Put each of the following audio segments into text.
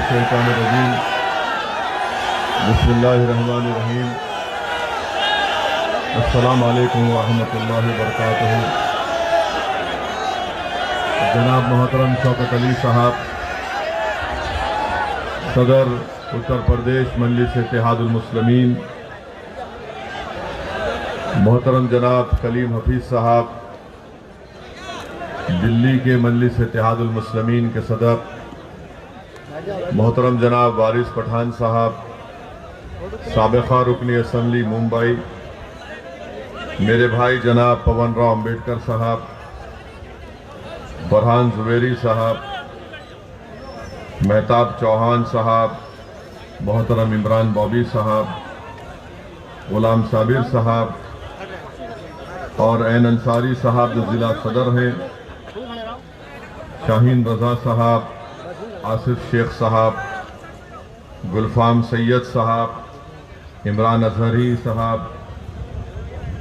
मिनश्शैतानिर्रजीम बिस्मिल्लाहिर्रहमानिर्रहीम अस्सलामु अलैकुम वरहमतुल्लाहि वबरकातुहू। जनाब मोहतरम शौकत अली साहब, सदर उत्तर प्रदेश मजलिस इत्तेहादुल मुस्लिमीन, मोहतरम जनाब कलीम हफीज साहब, दिल्ली के मजलिस इत्तेहादुल मुस्लिमीन के सदर, मोहतरम जनाब वारिस पठान साहब, साबिक़ा रुकनी असम्बली मुंबई, मेरे भाई जनाब पवन राव अम्बेडकर साहब, फरहान जुबैरी साहब, मेहताब चौहान साहब, मोहतरम इमरान बॉबी साहब, गुलाम साबिर साहब और एन अंसारी साहब जो ज़िला सदर हैं, शाहीन रज़ा साहब, आसिफ शेख साहब, गुलफाम सैयद साहब, इमरान अजहरी साहब,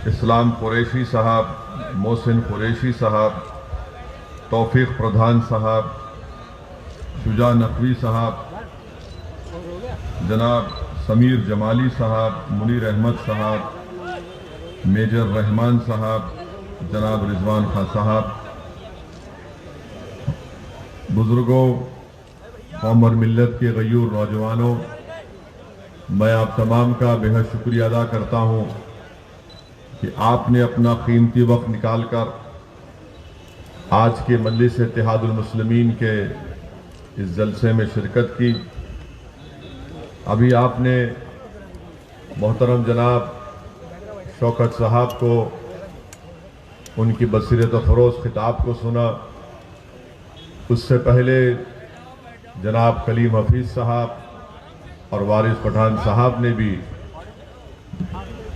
इस्लाम कुरैशी साहब, मोहसिन कुरैशी साहब, तौफीक प्रधान साहब, शुजा नकवी साहब, जनाब समीर जमाली साहब, मुनीर अहमद साहब, मेजर रहमान साहब, जनाब रिजवान खान साहब, बुजुर्गों, कौम और मिल्लत के गयूर नौजवानों, मैं आप तमाम का बेहद शुक्रिया अदा करता हूं कि आपने अपना कीमती वक्त निकालकर आज के मजलिस इत्तेहादुल मुस्लिमीन के इस जलसे में शिरकत की। अभी आपने मोहतरम जनाब शौकत साहब को उनकी बसीरत फ़रोज़ खिताब को सुना। उससे पहले जनाब कलीम हफीज साहब और वारिस पठान साहब ने भी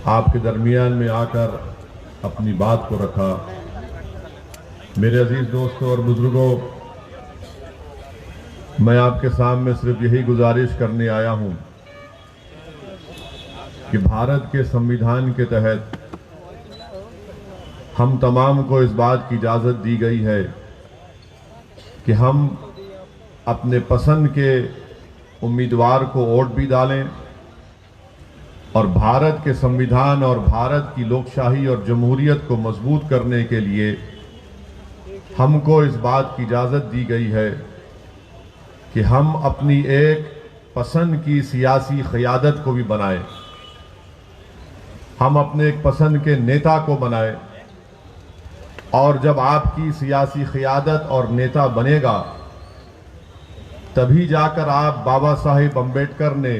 आपके दरमियान में आकर अपनी बात को रखा। मेरे अजीज दोस्तों और बुजुर्गों, मैं आपके सामने सिर्फ यही गुजारिश करने आया हूं कि भारत के संविधान के तहत हम तमाम को इस बात की इजाज़त दी गई है कि हम अपने पसंद के उम्मीदवार को वोट भी डालें और भारत के संविधान और भारत की लोकशाही और जमहूरियत को मजबूत करने के लिए हमको इस बात की इजाज़त दी गई है कि हम अपनी एक पसंद की सियासी क़यादत को भी बनाएं, हम अपने एक पसंद के नेता को बनाएं। और जब आपकी सियासी क़यादत और नेता बनेगा तभी जाकर आप बाबा साहेब अम्बेडकर ने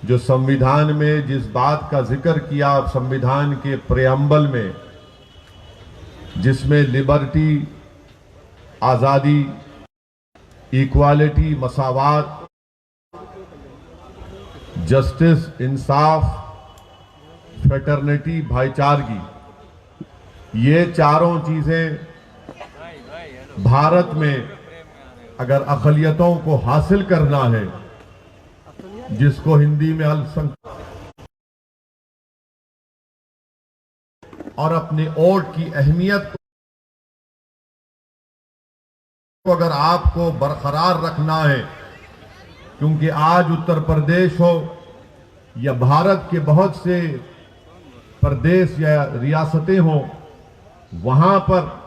जो संविधान में जिस बात का जिक्र किया, संविधान के प्रेअम्बल में, जिसमें लिबर्टी, आज़ादी, इक्वालिटी, मसावात, जस्टिस, इंसाफ, फ्रेटर्निटी, भाईचारगी, ये चारों चीजें भारत में अगर अक़लियतों को हासिल करना है, जिसको हिंदी में अल्पसंख्यक, और अपने वोट की अहमियत को अगर आपको बरकरार रखना है, क्योंकि आज उत्तर प्रदेश हो या भारत के बहुत से प्रदेश या रियासतें हों, वहां पर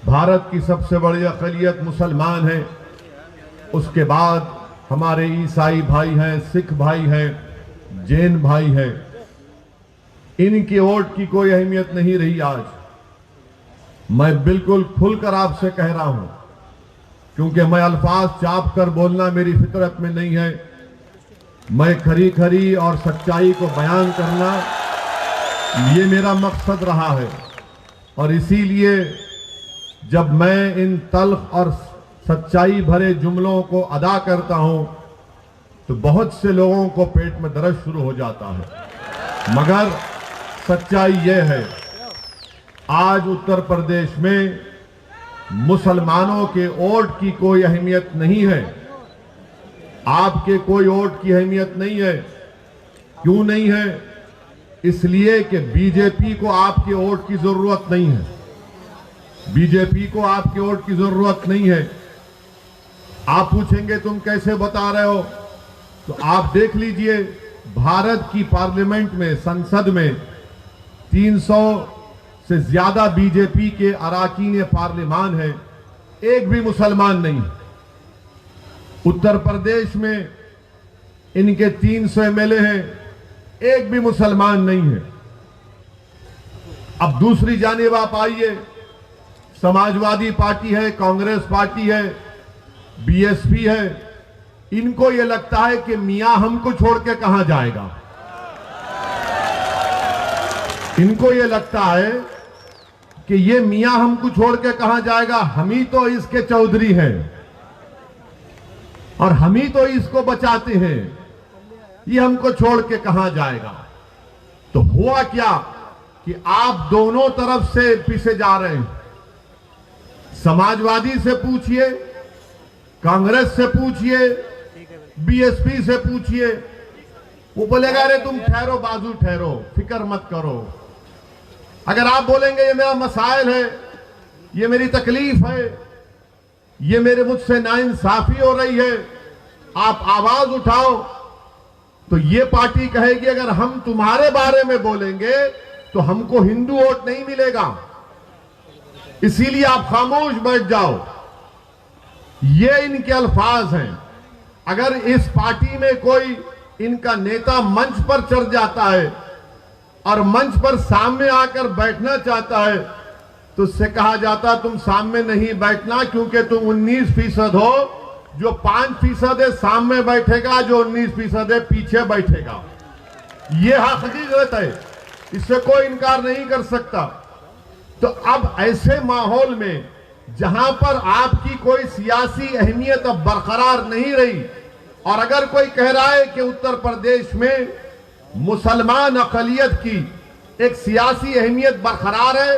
भारत की सबसे बड़ी अक़लियत मुसलमान है। उसके बाद हमारे ईसाई भाई हैं, सिख भाई हैं, जैन भाई हैं। इनके वोट की कोई अहमियत नहीं रही। आज मैं बिल्कुल खुलकर आपसे कह रहा हूं, क्योंकि मैं अल्फाज चाप कर बोलना मेरी फितरत में नहीं है। मैं खरी खरी और सच्चाई को बयान करना ये मेरा मकसद रहा है। और इसीलिए जब मैं इन तल्ख और सच्चाई भरे जुमलों को अदा करता हूं तो बहुत से लोगों को पेट में दर्द शुरू हो जाता है। मगर सच्चाई यह है, आज उत्तर प्रदेश में मुसलमानों के वोट की कोई अहमियत नहीं है। आपके कोई वोट की अहमियत नहीं है। क्यों नहीं है? इसलिए कि बीजेपी को आपके वोट की जरूरत नहीं है। बीजेपी को आपके वोट की जरूरत नहीं है। आप पूछेंगे तुम कैसे बता रहे हो, तो आप देख लीजिए भारत की पार्लियामेंट में, संसद में 300 से ज्यादा बीजेपी के अरकान पार्लियामान है, एक भी मुसलमान नहीं। उत्तर प्रदेश में इनके 300 एमएलए हैं, एक भी मुसलमान नहीं है। अब दूसरी जानिब आप आइए, समाजवादी पार्टी है, कांग्रेस पार्टी है, बीएसपी है, इनको यह लगता है कि मियां हमको छोड़ के कहां जाएगा। इनको यह लगता है कि ये मियां हमको छोड़ के कहां जाएगा, हम ही तो इसके चौधरी हैं और हम ही तो इसको बचाते हैं, ये हमको छोड़ के कहां जाएगा। तो हुआ क्या कि आप दोनों तरफ से पीछे जा रहे हैं। समाजवादी से पूछिए, कांग्रेस से पूछिए, बीएसपी से पूछिए, वो बोलेगा अरे तुम ठहरो, बाजू ठहरो, फिक्र मत करो। अगर आप बोलेंगे ये मेरा मसाइल है, ये मेरी तकलीफ है, ये मेरे मुझसे नाइंसाफी हो रही है, आप आवाज उठाओ, तो ये पार्टी कहेगी अगर हम तुम्हारे बारे में बोलेंगे तो हमको हिंदू वोट नहीं मिलेगा, इसीलिए आप खामोश बैठ जाओ। ये इनके अल्फाज हैं। अगर इस पार्टी में कोई इनका नेता मंच पर चढ़ जाता है और मंच पर सामने आकर बैठना चाहता है तो उससे कहा जाता तुम सामने नहीं बैठना, क्योंकि तुम 19% हो, जो 5% है सामने बैठेगा, जो 19% है पीछे बैठेगा। यह हकीकत है, इससे कोई इनकार नहीं कर सकता। तो अब ऐसे माहौल में जहां पर आपकी कोई सियासी अहमियत अब बरकरार नहीं रही, और अगर कोई कह रहा है कि उत्तर प्रदेश में मुसलमान अक़लियत की एक सियासी अहमियत बरकरार है,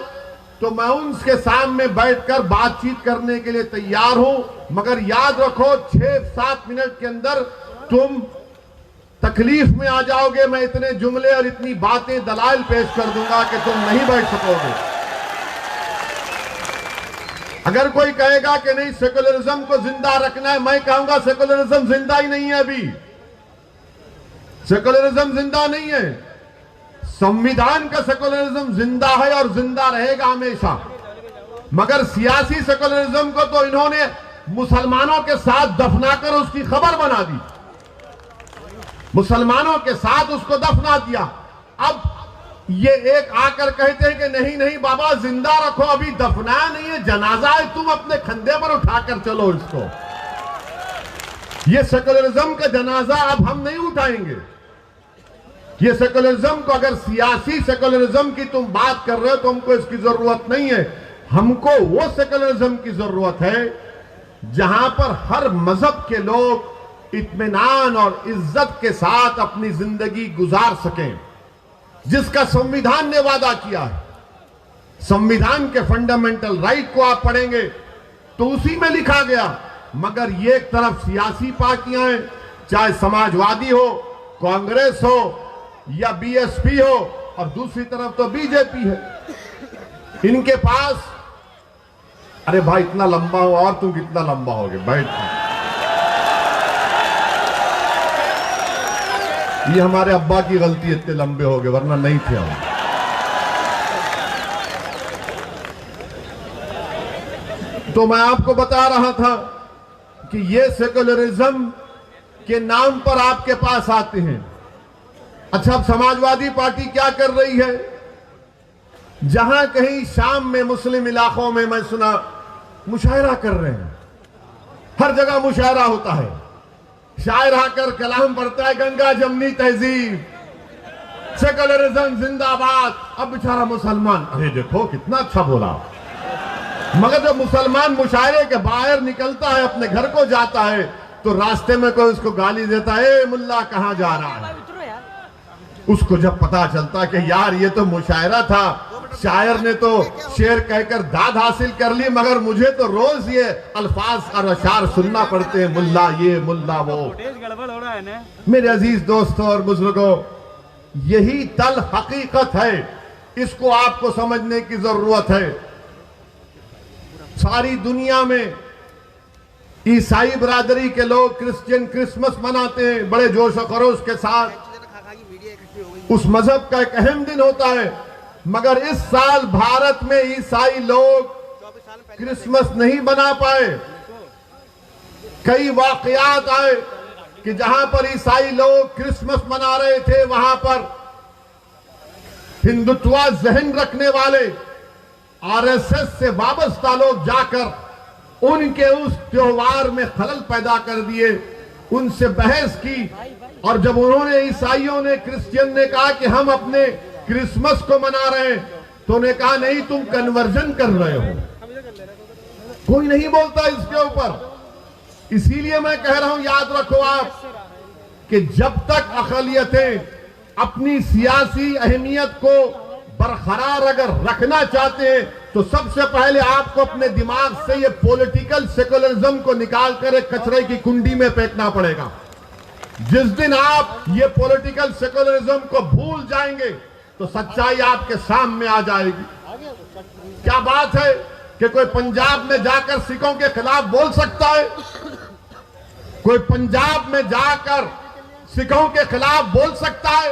तो मैं उनके सामने बैठकर बातचीत करने के लिए तैयार हूं, मगर याद रखो 6-7 मिनट के अंदर तुम तकलीफ में आ जाओगे। मैं इतने जुमले और इतनी बातें दलाइल पेश कर दूंगा कि तुम नहीं बैठ सकोगे। अगर कोई कहेगा कि नहीं सेकुलरिज्म को जिंदा रखना है, मैं कहूंगा सेकुलरिज्म जिंदा ही नहीं है। अभी सेकुलरिज्म जिंदा नहीं है, संविधान का सेकुलरिज्म जिंदा है और जिंदा रहेगा हमेशा। मगर सियासी सेकुलरिज्म को तो इन्होंने मुसलमानों के साथ दफनाकर उसकी खबर बना दी, मुसलमानों के साथ उसको दफना दिया। अब ये एक आकर कहते हैं कि नहीं नहीं बाबा जिंदा रखो, अभी दफनाया नहीं है, जनाजा है, तुम अपने कंधे पर उठाकर चलो इसको। ये सेकुलरिज्म का जनाजा अब हम नहीं उठाएंगे। ये सेकुलरिज्म को, अगर सियासी सेकुलरिज्म की तुम बात कर रहे हो तो हमको इसकी जरूरत नहीं है। हमको वो सेकुलरिज्म की जरूरत है जहां पर हर मजहब के लोग इत्मीनान और इज्जत के साथ अपनी जिंदगी गुजार सकें, जिसका संविधान ने वादा किया है। संविधान के फंडामेंटल राइट को आप पढ़ेंगे तो उसी में लिखा गया। मगर ये एक तरफ सियासी पार्टियां हैं, चाहे समाजवादी हो, कांग्रेस हो या बीएसपी हो, और दूसरी तरफ तो बीजेपी है। इनके पास अरे भाई इतना लंबा हो और तुम कितना लंबा होगे, बैठ। ये हमारे अब्बा की गलती, इतने लंबे हो गए, वरना नहीं थे हम। तो मैं आपको बता रहा था कि ये सेकुलरिज्म के नाम पर आपके पास आते हैं। अच्छा, अब समाजवादी पार्टी क्या कर रही है? जहां कहीं शाम में मुस्लिम इलाकों में मैं सुना मुशायरा कर रहे हैं, हर जगह मुशायरा होता है, शायर आकर कलाम पढ़ता है, गंगा जमनी तहजीब, सेकुलरिज्म जिंदाबाद। अब बेचारा मुसलमान, अरे देखो कितना अच्छा बोला, मगर जब मुसलमान मुशायरे के बाहर निकलता है, अपने घर को जाता है, तो रास्ते में कोई उसको गाली देता है, मुल्ला कहां जा रहा है। उसको जब पता चलता कि यार ये तो मुशायरा था, शायर ने तो शेर कहकर दाद हासिल कर ली, मगर मुझे तो रोज ये अल्फाज और अशार सुनना पड़ते हैं, मुल्ला ये मुल्ला वो। गड़बड़ हो रहा है ना। मेरे अजीज दोस्तों और बुजुर्गों, यही तल हकीकत है, इसको आपको समझने की जरूरत है। सारी दुनिया में ईसाई बरादरी के लोग क्रिश्चियन क्रिसमस मनाते हैं बड़े जोश और खरोश के साथ, उस मजहब का एक अहम दिन होता है। मगर इस साल भारत में ईसाई लोग क्रिसमस नहीं मना पाए। कई वाकयात आए कि जहां पर ईसाई लोग क्रिसमस मना रहे थे, वहां पर हिंदुत्वा जहन रखने वाले आरएसएस से वाबस्ता लोग जाकर उनके उस त्योहार में खलल पैदा कर दिए, उनसे बहस की। और जब उन्होंने, ईसाइयों ने, क्रिश्चियन ने कहा कि हम अपने क्रिसमस को मना रहे हैं, तो उन्होंने कहा नहीं, तुम कन्वर्जन कर रहे हो। कोई नहीं बोलता इसके ऊपर। इसीलिए मैं कह रहा हूं, याद रखो आप कि जब तक अक़लियतें अपनी सियासी अहमियत को बरकरार अगर रखना चाहते हैं, तो सबसे पहले आपको अपने दिमाग से ये पॉलिटिकल सेकुलरिज्म को निकालकर एक कचरे की कुंडी में फेंकना पड़ेगा। जिस दिन आप ये पॉलिटिकल सेकुलरिज्म को भूल जाएंगे, तो सच्चाई आपके सामने आ जाएगी। क्या बात है कि कोई पंजाब में जाकर सिखों के खिलाफ बोल सकता है? कोई पंजाब में जाकर सिखों के खिलाफ बोल सकता है?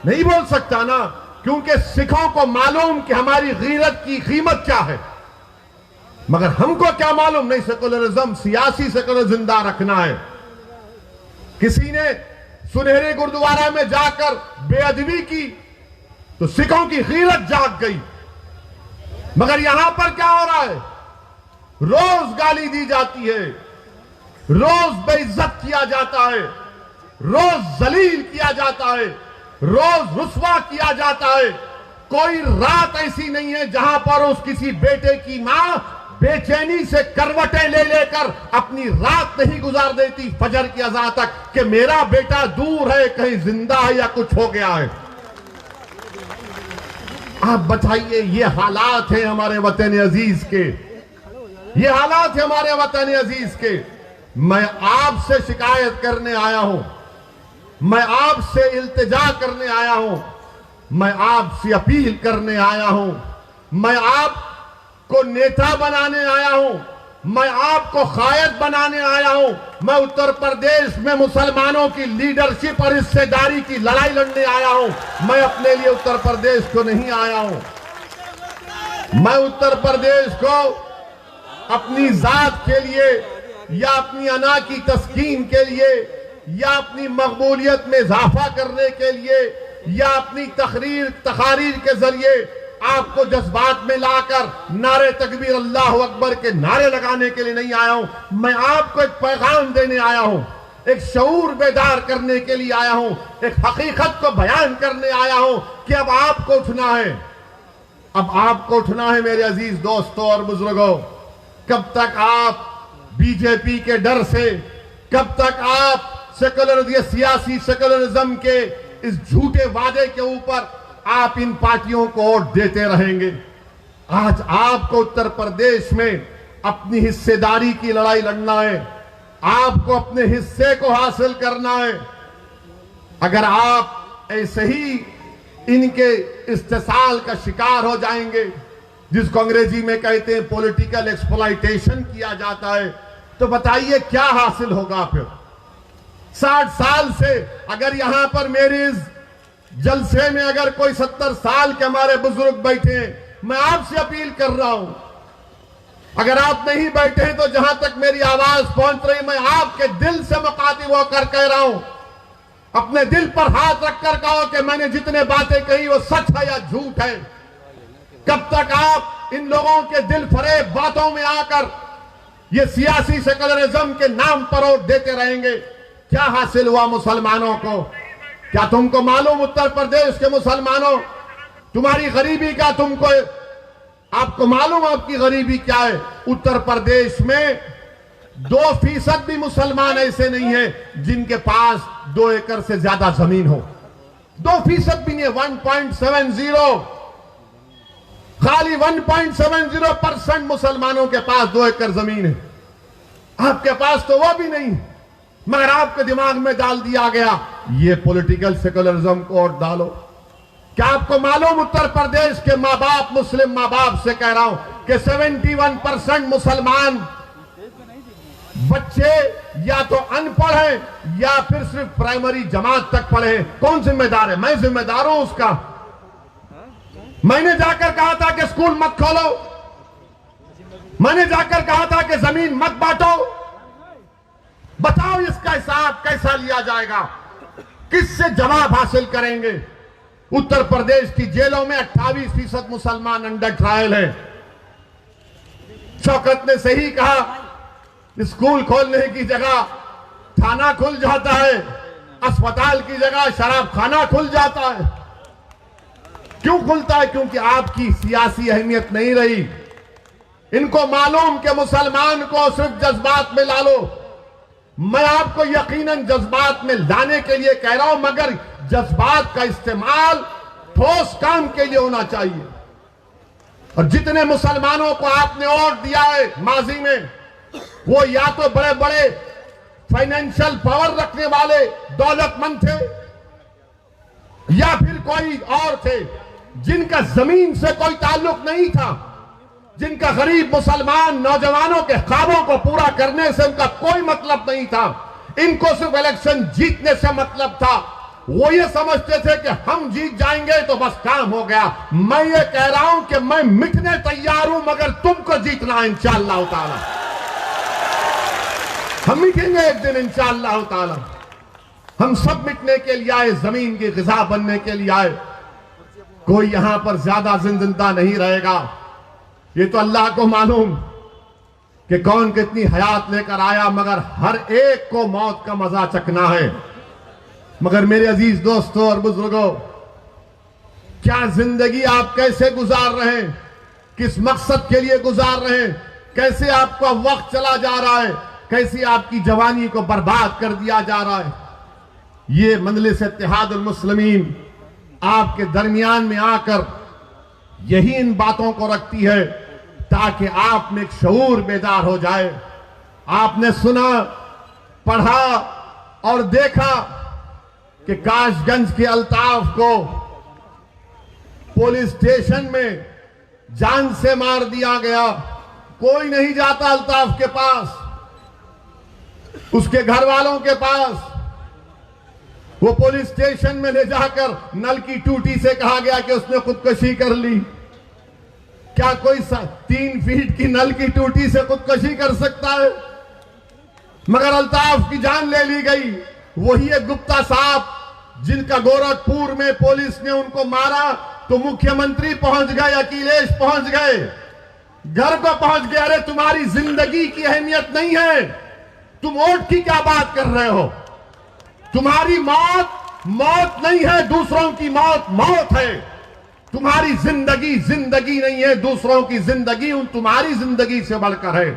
नहीं बोल सकता ना, क्योंकि सिखों को मालूम कि हमारी गीरत की कीमत क्या है। मगर हमको क्या मालूम, नहीं, सेकुलरिज्म, सियासी सेकुलर जिंदा रखना है। किसी ने सुनहरे गुरुद्वारा में जाकर बेअदबी की तो सिखों की गीरत जाग गई। मगर यहां पर क्या हो रहा है? रोज गाली दी जाती है, रोज बेइज्जत किया जाता है, रोज जलील किया जाता है, रोज रुस्वा किया जाता है। कोई रात ऐसी नहीं है जहां पर उस किसी बेटे की मां बेचैनी से करवटें ले लेकर अपनी रात नहीं गुजार देती फजर की अज़ान तक कि मेरा बेटा दूर है, कहीं जिंदा है या कुछ हो गया है। आप बताइए, ये हालात हैं हमारे वतन अजीज के, ये हालात हैं हमारे वतन अजीज के। मैं आपसे शिकायत करने आया हूं, मैं आपसे इल्तिजा करने आया हूं, मैं आपसे अपील करने आया हूं, मैं आपको नेता बनाने आया हूं, मैं आपको कायद बनाने आया हूं। मैं उत्तर प्रदेश में मुसलमानों की लीडरशिप और हिस्सेदारी की लड़ाई लड़ने आया हूं। मैं अपने लिए उत्तर प्रदेश को नहीं आया हूं। मैं उत्तर प्रदेश को अपनी जात के लिए या अपनी अना की तस्कीन के लिए या अपनी मकबूलियत में इजाफा करने के लिए या अपनी तकारीर के जरिए आपको जज्बात में लाकर नारे तकबीर अल्लाह अकबर के नारे लगाने के लिए नहीं आया हूं। मैं आपको एक पैगाम देने आया हूं, एक शऊर बेदार करने के लिए आया हूं, एक हकीकत को बयान करने आया हूं कि अब आपको उठना है, अब आपको उठना है मेरे अजीज दोस्तों और बुजुर्गों। कब तक आप बीजेपी के डर से, कब तक आप सियासी सेकुलरिज्म के इस झूठे वादे के ऊपर आप इन पार्टियों को वोट देते रहेंगे? आज आपको उत्तर प्रदेश में अपनी हिस्सेदारी की लड़ाई लड़ना है, आपको अपने हिस्से को हासिल करना है। अगर आप ऐसे ही इनके इस्तेसाल का शिकार हो जाएंगे, जिसको अंग्रेजी में कहते हैं पॉलिटिकल एक्सप्लॉयटेशन किया जाता है, तो बताइए क्या हासिल होगा फिर? 60 साल से अगर यहां पर मेरे इस जलसे में अगर कोई 70 साल के हमारे बुजुर्ग बैठे हैं, मैं आपसे अपील कर रहा हूं, अगर आप नहीं बैठे हैं तो जहां तक मेरी आवाज पहुंच रही, मैं आपके दिल से मुखातिब होकर कह रहा हूं, अपने दिल पर हाथ रखकर कहो कि मैंने जितने बातें कही वो सच है या झूठ है। कब तक आप इन लोगों के दिल फरेब बातों में आकर ये सियासी सेकुलरिज्म के नाम पर वोट देते रहेंगे? क्या हासिल हुआ मुसलमानों को? क्या तुमको मालूम उत्तर प्रदेश के मुसलमानों, तुम्हारी गरीबी का आपको मालूम आपकी गरीबी क्या है? उत्तर प्रदेश में 2% भी मुसलमान ऐसे नहीं है जिनके पास 2 एकड़ से ज्यादा जमीन हो। 2% भी नहीं है, 1.70, खाली 1.70% मुसलमानों के पास 2 एकड़ जमीन है। आपके पास तो वो भी नहीं, मगर आपके दिमाग में डाल दिया गया ये पॉलिटिकल सेकुलरिज्म को वोट डालो। क्या आपको मालूम उत्तर प्रदेश के माँ बाप, मुस्लिम माँ बाप से कह रहा हूं कि 71% मुसलमान बच्चे या तो अनपढ़ हैं या फिर सिर्फ प्राइमरी जमात तक पढ़े हैं। कौन जिम्मेदार है? मैं जिम्मेदार हूं उसका। मैंने जाकर कहा था कि स्कूल मत खोलो, मैंने जाकर कहा था कि जमीन मत बांटो। बताओ इसका हिसाब कैसा लिया जाएगा? किससे जवाब हासिल करेंगे? उत्तर प्रदेश की जेलों में 28% मुसलमान अंडर ट्रायल है। शौकत ने सही कहा, स्कूल खोलने की जगह थाना खुल जाता है, अस्पताल की जगह शराब खाना खुल जाता है। क्यों खुलता है? क्योंकि आपकी सियासी अहमियत नहीं रही। इनको मालूम कि मुसलमान को सिर्फ जज्बात में ला लो। मैं आपको यकीनन जज्बात में लाने के लिए कह रहा हूं, मगर जज्बात का इस्तेमाल ठोस काम के लिए होना चाहिए। और जितने मुसलमानों को आपने वोट दिया है माजी में, वो या तो बड़े बड़े फाइनेंशियल पावर रखने वाले दौलतमंद थे या फिर कोई और थे जिनका जमीन से कोई ताल्लुक नहीं था, जिनका गरीब मुसलमान नौजवानों के ख्वाबों को पूरा करने से उनका कोई मतलब नहीं था। इनको सिर्फ इलेक्शन जीतने से मतलब था। वो ये समझते थे कि हम जीत जाएंगे तो बस काम हो गया। मैं ये कह रहा हूं कि मैं मिटने तैयार हूं, मगर तुमको जीतना है इंशाअल्लाह ताला। हम मिटेंगे एक दिन इंशाअल्लाह ताला। हम सब मिटने के लिए आए, जमीन की ग़िज़ा बनने के लिए आए। कोई यहां पर ज्यादा जिंदा नहीं रहेगा। ये तो अल्लाह को मालूम कि कौन कितनी हयात लेकर आया, मगर हर एक को मौत का मजा चखना है। मगर मेरे अजीज दोस्तों और बुजुर्गों, क्या जिंदगी आप कैसे गुजार रहे हैं? किस मकसद के लिए गुजार रहे हैं? कैसे आपका वक्त चला जा रहा है? कैसे आपकी जवानी को बर्बाद कर दिया जा रहा है? ये मजलिस इत्तेहादुल मुस्लिमीन आपके दरमियान में आकर यही इन बातों को रखती है ताकि आप में एक शऊर बेदार हो जाए। आपने सुना, पढ़ा और देखा कि काशगंज के अल्ताफ को पुलिस स्टेशन में जान से मार दिया गया। कोई नहीं जाता अल्ताफ के पास, उसके घर वालों के पास। वो पुलिस स्टेशन में ले जाकर नल की टूटी से कहा गया कि उसने खुदकुशी कर ली। क्या कोई 3 फीट की नल की टूटी से खुदकुशी कर सकता है? मगर अल्ताफ की जान ले ली गई। वही एक गुप्ता साहब जिनका गोरखपुर में पुलिस ने उनको मारा तो मुख्यमंत्री पहुंच गए, अखिलेश पहुंच गए, घर को पहुंच गए। अरे तुम्हारी जिंदगी की अहमियत नहीं है, तुम वोट की क्या बात कर रहे हो? तुम्हारी मौत मौत नहीं है, दूसरों की मौत मौत है। तुम्हारी जिंदगी जिंदगी नहीं है, दूसरों की जिंदगी उन तुम्हारी जिंदगी से बढ़कर है।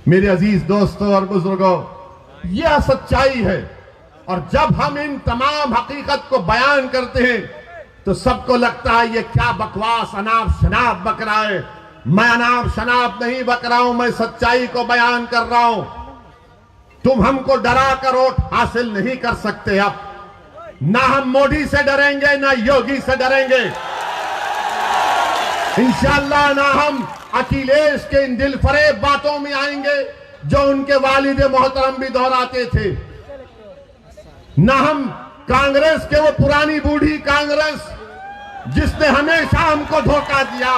मेरे अजीज दोस्तों और बुजुर्गों, यह सच्चाई है। और जब हम इन तमाम हकीकत को बयान करते हैं तो सबको लगता है ये क्या बकवास अनाप शनाप बक रहा है। मैं अनाप शनाप नहीं बक रहा हूं, मैं सच्चाई को बयान कर रहा हूं। तुम हमको डरा कर वोट हासिल नहीं कर सकते। अब ना हम मोदी से डरेंगे ना योगी से डरेंगे, इंशाअल्लाह ना हम अखिलेश के इन दिलफरेब बातों में आएंगे जो उनके वालिद मोहतरम भी दोहराते थे, ना हम कांग्रेस के वो पुरानी बूढ़ी कांग्रेस जिसने हमेशा हमको धोखा दिया।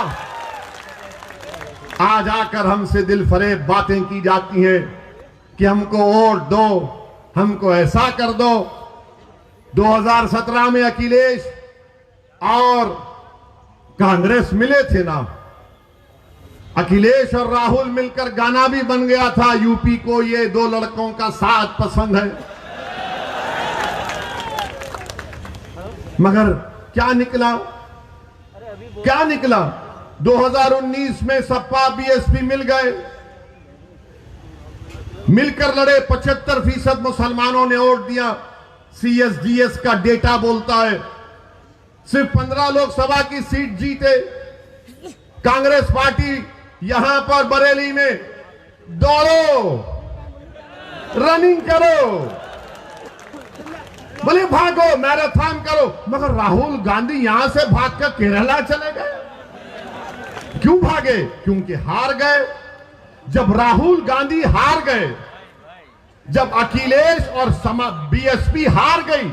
आज आकर हमसे दिलफरेब बातें की जाती हैं कि हमको वोट दो, हमको ऐसा कर दो। 2017 में अखिलेश और कांग्रेस मिले थे ना, अखिलेश और राहुल मिलकर गाना भी बन गया था, यूपी को ये 2 लड़कों का साथ पसंद है। मगर क्या निकला? क्या निकला? 2019 में सपा बीएसपी मिल गए, मिलकर लड़े। 75% मुसलमानों ने वोट दिया। सीएसडीएस का डेटा बोलता है सिर्फ 15 लोकसभा की सीट जीते। कांग्रेस पार्टी यहां पर बरेली में दौड़ो, रनिंग करो, बोले भागो, मैराथन करो, मगर राहुल गांधी यहां से भागकर केरला चले गए। क्यों भागे? क्योंकि हार गए। जब राहुल गांधी हार गए, जब अखिलेश और बीएसपी हार गई,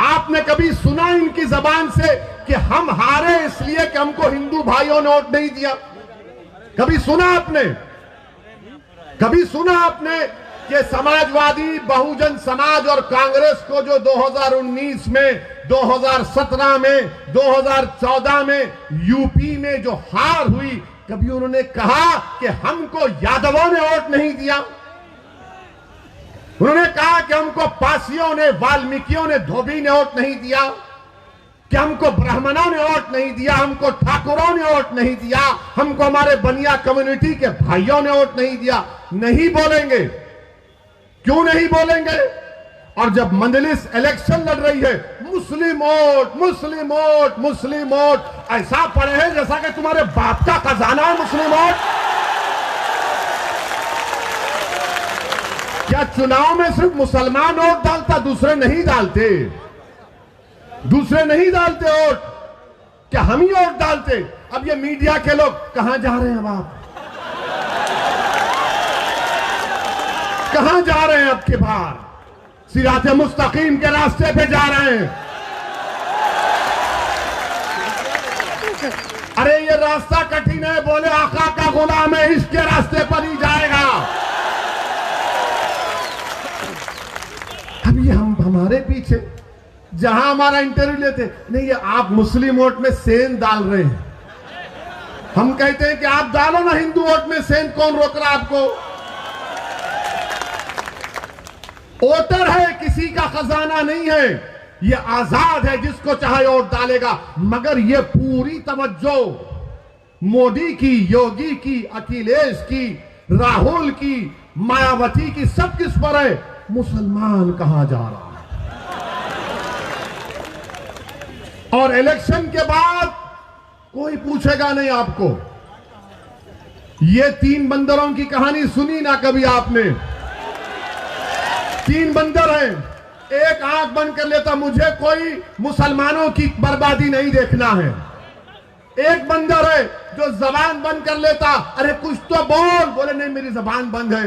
आपने कभी सुना इनकी जबान से कि हम हारे इसलिए कि हमको हिंदू भाइयों ने वोट नहीं दिया? कभी सुना आपने? कभी सुना आपने कि समाजवादी, बहुजन समाज और कांग्रेस को जो 2019 में, 2017 में, 2014 में यूपी में जो हार हुई, कभी उन्होंने कहा कि हमको यादवों ने वोट नहीं दिया? उन्होंने कहा कि हमको पासियों ने, वाल्मीकियों ने, धोबी ने वोट नहीं दिया, कि हमको ब्राह्मणों ने वोट नहीं दिया, हमको ठाकुरों ने वोट नहीं दिया, हमको हमारे बनिया कम्युनिटी के भाइयों ने वोट नहीं दिया? नहीं बोलेंगे। क्यों नहीं बोलेंगे? और जब मंजलिस इलेक्शन लड़ रही है, मुस्लिम वोट, मुस्लिम वोट, मुस्लिम वोट, ऐसा पड़े हैं जैसा कि तुम्हारे बाप का खजाना है मुस्लिम वोट। क्या चुनाव में सिर्फ मुसलमान वोट डालता, दूसरे नहीं डालते? दूसरे नहीं डालते वोट? क्या हम ही वोट डालते? अब ये मीडिया के लोग कहां जा रहे हैं? अब आप कहां जा रहे हैं? अब के बार सिराते मुस्तकीम के रास्ते पे जा रहे हैं। अरे ये रास्ता कठिन है, बोले आका का गुलाम है, इसके रास्ते पर ही जाएगा। अब ये हमारे पीछे, जहां हमारा इंटरव्यू लेते, नहीं ये आप मुस्लिम वोट में सेंध डाल रहे हैं, हम कहते हैं कि आप डालो ना हिंदू वोट में सेंध, कौन रोक रहा आपको? वोटर है, किसी का खजाना नहीं है, ये आजाद है, जिसको चाहे वोट डालेगा। मगर ये पूरी तवज्जो मोदी की, योगी की, अखिलेश की, राहुल की, मायावती की, सब किस पर है? मुसलमान कहां जा रहा है? और इलेक्शन के बाद कोई पूछेगा नहीं आपको। ये 3 बंदरों की कहानी सुनी ना कभी आपने? 3 बंदर हैं, एक आंख बंद कर लेता, मुझे कोई मुसलमानों की बर्बादी नहीं देखना है। एक बंदर है जो जबान बंद कर लेता, अरे कुछ तो बोल, बोले नहीं मेरी जबान बंद है।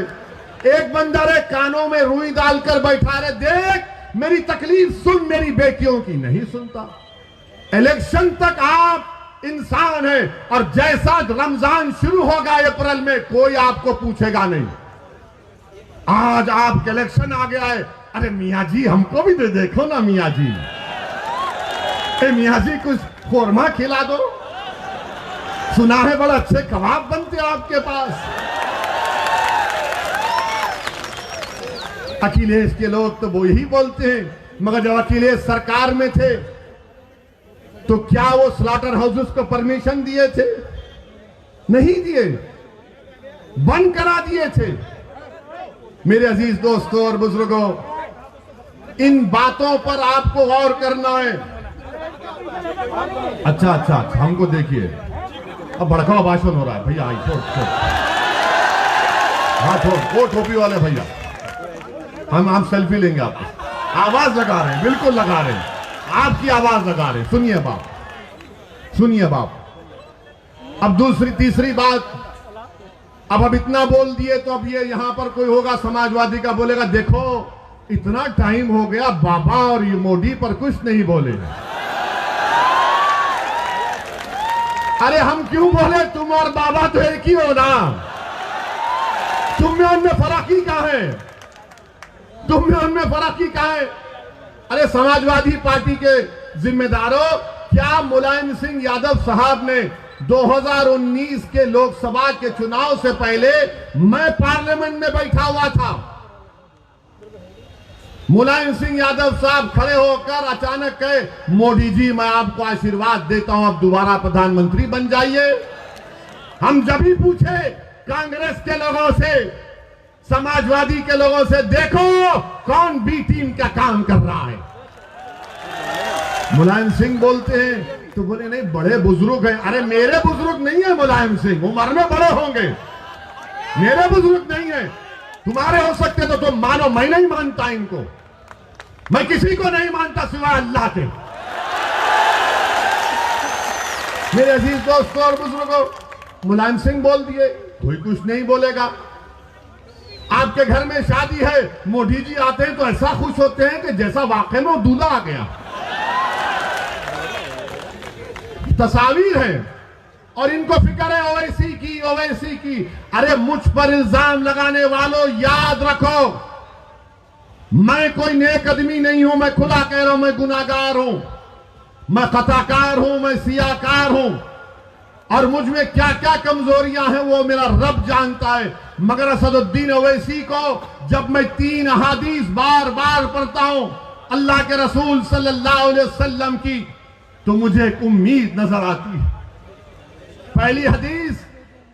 एक बंदर है कानों में रुई डालकर बैठा रहे, देख मेरी तकलीफ सुन, मेरी बेटियों की नहीं सुनता। इलेक्शन तक आप इंसान है, और जैसा रमजान शुरू होगा अप्रैल में, कोई आपको पूछेगा नहीं। आज आपके इलेक्शन आ गया है, अरे मियाँ जी हमको भी दे देखो ना मियाँ जी, मियाँ जी कुछ खोरमा खिला दो, सुना है बड़ा अच्छे कबाब बनते हैं आपके पास। अखिलेश के लोग तो वो यही बोलते हैं, मगर जब अखिलेश सरकार में थे तो क्या वो स्लॉटर हाउसेस को परमिशन दिए थे? नहीं दिए, बंद करा दिए थे। मेरे अजीज दोस्तों और बुजुर्गों, इन बातों पर आपको गौर करना है। अच्छा अच्छा, हमको देखिए, अब भड़कावा भाषण हो रहा है भैया। छोड़ छोड़, हाँ छोड़, वो टोपी वाले भैया, हम सेल्फी लेंगे आपको। आवाज लगा रहे हैं, बिल्कुल लगा रहे हैं, आपकी आवाज लगा रहे हैं। सुनिए बाप, सुनिए बाप। अब दूसरी तीसरी बात, अब इतना बोल दिए तो अब ये यहां पर कोई होगा समाजवादी का, बोलेगा देखो इतना टाइम हो गया, बाबा और ये मोदी पर कुछ नहीं बोले। अरे हम क्यों बोले? तुम और बाबा तो एक ही हो ना, तुम में उनमें फर्क ही क्या है? तुम में उनमें फर्क ही क्या है? अरे समाजवादी पार्टी के जिम्मेदारों, क्या मुलायम सिंह यादव साहब ने 2019 के लोकसभा के चुनाव से पहले, मैं पार्लियामेंट में बैठा हुआ था, मुलायम सिंह यादव साहब खड़े होकर अचानक कहे मोदी जी मैं आपको आशीर्वाद देता हूं, आप दोबारा प्रधानमंत्री बन जाइए। हम जब भी पूछे कांग्रेस के लोगों से, समाजवादी के लोगों से, देखो कौन बी टीम का काम कर रहा है, मुलायम सिंह बोलते हैं, तो बोले नहीं बड़े बुजुर्ग हैं। अरे मेरे बुजुर्ग नहीं है मुलायम सिंह, उम्र में बड़े होंगे, मेरे बुजुर्ग नहीं है। तुम्हारे हो सकते तो तुम मानो, मैं नहीं मानता इनको, मैं किसी को नहीं मानता सिवाय अल्लाह के। मेरे अजीज दोस्तों और बुजुर्गों, मुलायम सिंह बोल दिए, कोई कुछ नहीं बोलेगा। आपके घर में शादी है, मोदी जी आते हैं तो ऐसा खुश होते हैं कि जैसा वाकई में दूल्हा आ गया। तस्वीर है और इनको फिक्र है ओवैसी की, ओवैसी की। अरे मुझ पर इल्जाम लगाने वालों, याद रखो मैं कोई नेक आदमी नहीं हूं। मैं खुदा कह रहा हूं, मैं गुनाहगार हूं, मैं खताकार हूं, मैं सियाकार हूं और मुझ में क्या क्या कमजोरियां हैं वो मेरा रब जानता है। मगर असदुद्दीन ओवैसी को जब मैं 3 अहादीस बार बार पढ़ता हूं अल्लाह के रसूल सल्लल्लाहु अलैहि वसल्लम की, तो मुझे एक उम्मीद नजर आती है। पहली हदीस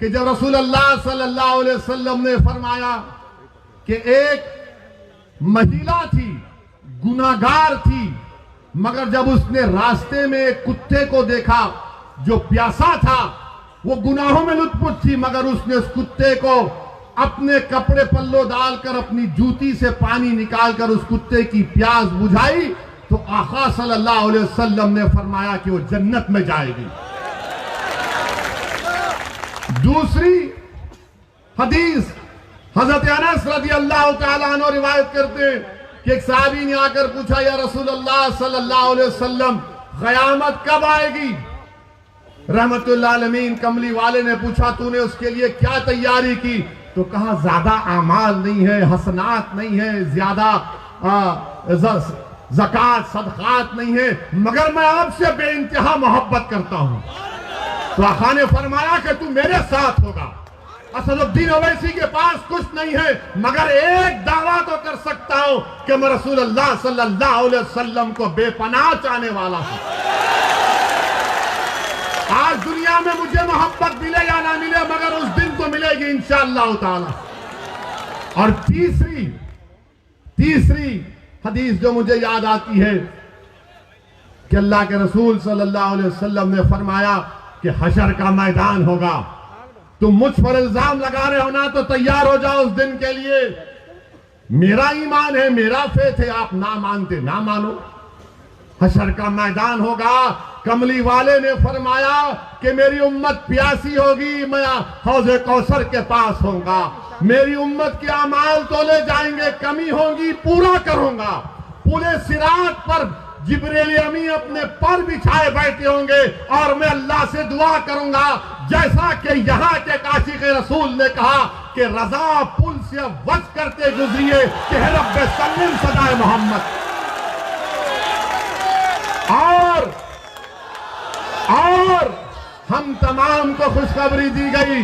कि जब रसूल अल्लाह सल्लल्लाहु अलैहि वसल्लम ने फरमाया कि एक महिला थी, गुनाहगार थी, मगर जब उसने रास्ते में एक कुत्ते को देखा जो प्यासा था, वो गुनाहों में लुत्फुत थी, मगर उसने उस कुत्ते को अपने कपड़े पल्लो डालकर अपनी जूती से पानी निकालकर उस कुत्ते की प्यास बुझाई, तो आका सल्लल्लाहु अलैहि वसल्लम ने फरमाया कि वो जन्नत में जाएगी। दूसरी हदीस हजरत अनस रज़ियल्लाहु ताला अन्हु रिवायत करते हैं कि एक साहबी ने आकर पूछा, या रसूल अल्लाह सल्लल्लाहु अलैहि वसल्लम क़यामत कब आएगी? रहमतुल्लाह अलमीन कमली वाले ने पूछा, तूने उसके लिए क्या तैयारी की? तो कहा ज्यादा आमाल नहीं है, हसनात नहीं है, ज्यादा ज़कात सदकात नहीं है, मगर मैं आपसे बेइंतहा मोहब्बत करता हूं। तो आका ने फरमाया कि तू मेरे साथ होगा। असदुद्दीन ओवैसी के पास कुछ नहीं है, मगर एक दावा तो कर सकता हूं कि मैं रसूल अल्लाह सल्लल्लाहु अलैहि वसल्लम को बेपनाह चाहने वाला हूं। आज दुनिया में मुझे मोहब्बत मिले या ना मिले, मगर उस दिन तो मिलेगी इंशाअल्लाह ताला। और तीसरी हदीस जो मुझे याद आती है कि अल्लाह के रसूल सल्लल्लाहु अलैहि वसल्लम ने फरमाया कि हशर का मैदान होगा, तुम मुझ पर इल्जाम लगा रहे हो ना, तो तैयार हो जाओ उस दिन के लिए। मेरा ईमान है, मेरा फेथ है, आप ना मानते ना मानो। हशर का मैदान होगा, कमली वाले ने फरमाया कि मेरी उम्मत प्यासी होगी, मैं हौज़े कौसर के पास होऊंगा, मेरी उम्मत के अमाल तोले जाएंगे, कमी होगी पूरा करूंगा। पूरे सिरात पर जिब्रील अमी अपने पर बिछाए बैठे होंगे और मैं अल्लाह से दुआ करूंगा, जैसा कि यहाँ के काशिक़ रसूल ने कहा कि रजा पुल से वज करते गुजरिए कि है रब्बे सल्लिम सदाए मोहम्मद। और हम तमाम को खुशखबरी दी गई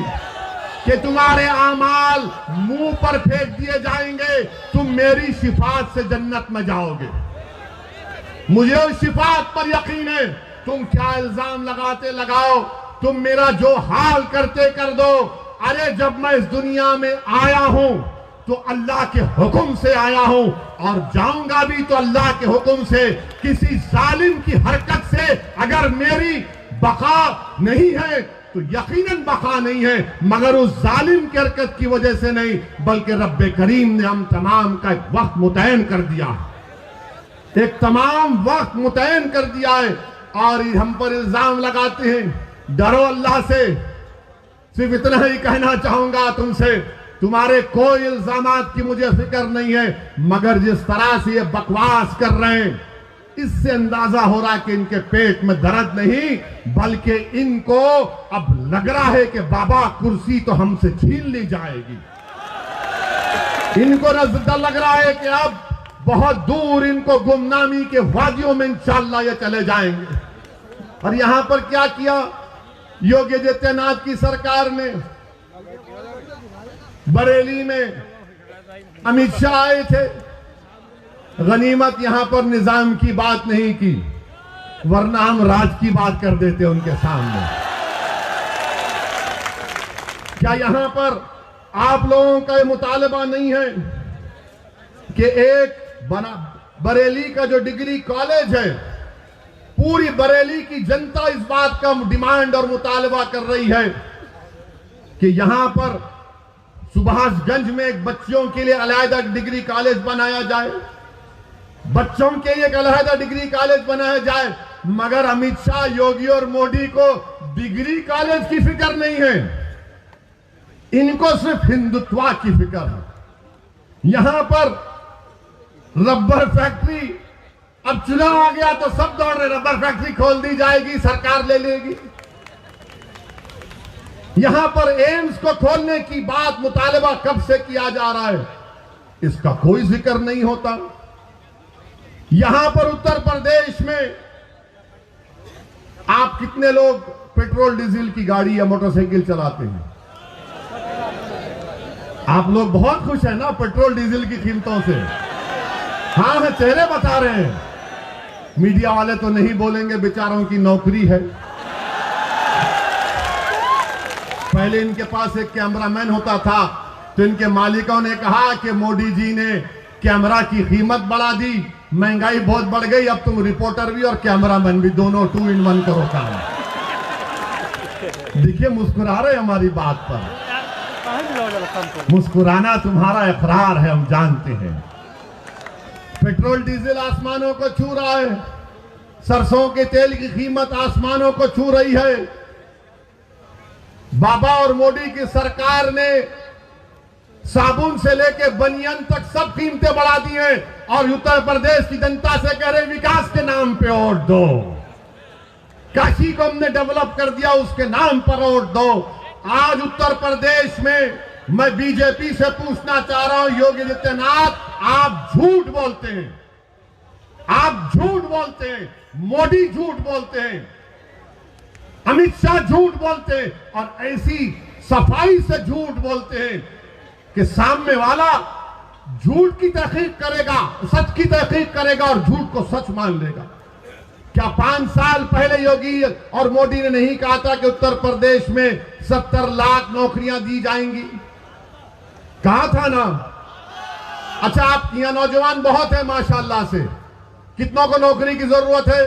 कि तुम्हारे आमाल मुंह पर फेंक दिए जाएंगे, तुम मेरी शिफात से जन्नत में जाओगे। मुझे उस शिफात पर यकीन है। तुम क्या इल्जाम लगाते लगाओ, तुम मेरा जो हाल करते कर दो। अरे जब मैं इस दुनिया में आया हूं तो अल्लाह के हुक्म से आया हूं और जाऊंगा भी तो अल्लाह के हुक्म से। किसी जालिम की हरकत से अगर मेरी बका नहीं है तो यकीनन बका नहीं है, मगर उस जालिम की हरकत की वजह से नहीं, बल्कि रब्बे करीम ने हम तमाम का एक वक्त मुतयन कर दिया, एक तमाम वक्त मुतयन कर दिया है। और हम पर इल्जाम लगाते हैं, डरो अल्लाह से। सिर्फ इतना ही कहना चाहूंगा तुमसे, तुम्हारे कोई इल्जामात की मुझे फिक्र नहीं है, मगर जिस तरह से ये बकवास कर रहे हैं इससे अंदाजा हो रहा है कि इनके पेट में दर्द नहीं, बल्कि इनको अब लग रहा है कि बाबा कुर्सी तो हमसे छीन ली जाएगी। इनको डर लग रहा है कि अब बहुत दूर इनको गुमनामी के वादियों में इंशाअल्लाह ये चले जाएंगे। और यहां पर क्या किया योगी आदित्यनाथ की सरकार ने? बरेली में अमित शाह आए थे, गनीमत यहां पर निजाम की बात नहीं की, वरना हम राज की बात कर देते उनके सामने। क्या यहां पर आप लोगों का मुतालबा नहीं है कि एक बरेली का जो डिग्री कॉलेज है, पूरी बरेली की जनता इस बात का डिमांड और मुतालबा कर रही है कि यहां पर सुभाषगंज में एक बच्चों के लिए अलहदा डिग्री कॉलेज बनाया जाए, बच्चों के लिए एक अलहदा डिग्री कॉलेज बनाया जाए। मगर अमित शाह, योगी और मोदी को डिग्री कॉलेज की फिक्र नहीं है, इनको सिर्फ हिंदुत्व की फिक्र है। यहां पर रबर फैक्ट्री, अब चुनाव आ गया तो सब दौड़ रहे, रबर फैक्ट्री खोल दी जाएगी, सरकार ले लेगी। यहां पर एम्स को खोलने की बात, मुतालबा कब से किया जा रहा है, इसका कोई जिक्र नहीं होता। यहां पर उत्तर प्रदेश में आप कितने लोग पेट्रोल डीजल की गाड़ी या मोटरसाइकिल चलाते हैं? आप लोग बहुत खुश हैं ना पेट्रोल डीजल की कीमतों से? हाँ, है, चेहरे बता रहे हैं। मीडिया वाले तो नहीं बोलेंगे, बेचारों की नौकरी है। पहले इनके पास एक कैमरामैन होता था तो इनके मालिकों ने कहा कि मोदी जी ने कैमरा की कीमत बढ़ा दी, महंगाई बहुत बढ़ गई, अब तुम रिपोर्टर भी और कैमरामैन भी, दोनों 2 in 1 करो काम। देखिए मुस्कुरा रहे हमारी बात पर। मुस्कुराना तुम्हारा इकरार है, हम जानते हैं। पेट्रोल डीजल आसमानों को छू रहा है, सरसों के तेल की कीमत आसमानों को छू रही है। बाबा और मोदी की सरकार ने साबुन से लेके बनियान तक सब कीमतें बढ़ा दी हैं और उत्तर प्रदेश की जनता से कह रहे विकास के नाम पे वोट दो। काशी को हमने डेवलप कर दिया, उसके नाम पर वोट दो। आज उत्तर प्रदेश में मैं बीजेपी से पूछना चाह रहा हूं, योगी आदित्यनाथ, आप झूठ बोलते हैं, आप झूठ बोलते हैं, मोदी झूठ बोलते हैं, अमित शाह झूठ बोलते हैं और ऐसी सफाई से झूठ बोलते हैं कि सामने वाला झूठ की तहकीक करेगा, सच की तहकीक करेगा और झूठ को सच मान लेगा। क्या 5 साल पहले योगी और मोदी ने नहीं कहा था कि उत्तर प्रदेश में 70 लाख नौकरियां दी जाएंगी? कहा था ना? अच्छा, आपके यहां नौजवान बहुत है माशाल्लाह से, कितनों को नौकरी की जरूरत है?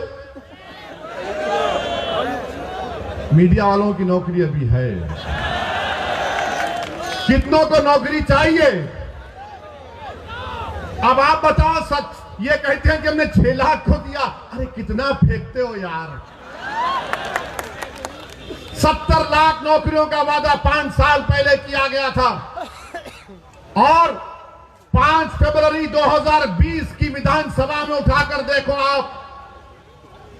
मीडिया वालों की नौकरी अभी है। कितनों को नौकरी चाहिए? अब आप बताओ सच। ये कहते हैं कि हमने 6 लाख को दिया। अरे कितना फेंकते हो यार। 70 लाख नौकरियों का वादा 5 साल पहले किया गया था और 5 फरवरी 2020 की विधानसभा में उठाकर देखो आप,